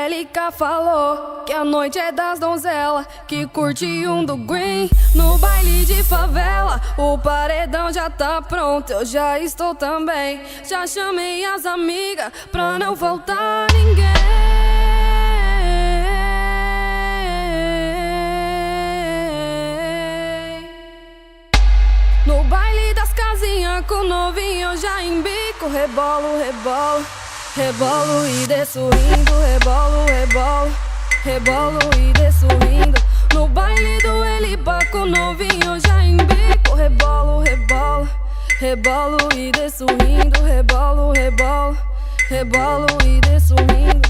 LK falou que a noite é das donzelas, que curte um do green no baile de favela. O paredão já tá pronto, eu já estou também. Já chamei as amigas pra não faltar ninguém. No baile das casinhas com novinho eu já embico. Rebolo, rebolo, rebolo e desço rindo. Rebolo, rebolo, rebolo e desço rindo. No baile do Elipa com novinho eu já embico. Rebolo, rebolo, rebolo e desço rindo. Rebolo, rebolo, rebolo e desço rindo.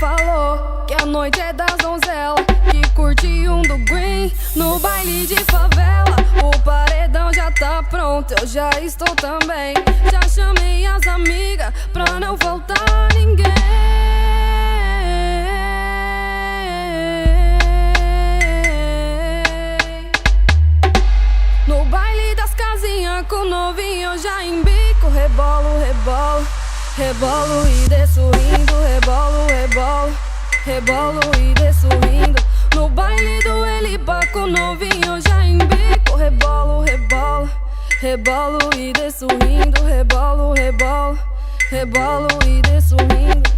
Falou que a noite é das donzelas, que curte um do green no baile de favela. O paredão já tá pronto, eu já estou também. Já chamei as amigas pra não faltar ninguém. No baile das casinhas com novinho eu já embico. Rebolo, rebolo, rebolo e desço rindo. Rebolo, rebolo, rebolo e desço rindo. No baile do Elipa com novinho eu já embico. Rebolo, rebolo, rebolo e desço rindo. Rebolo, rebolo, rebolo e desço rindo.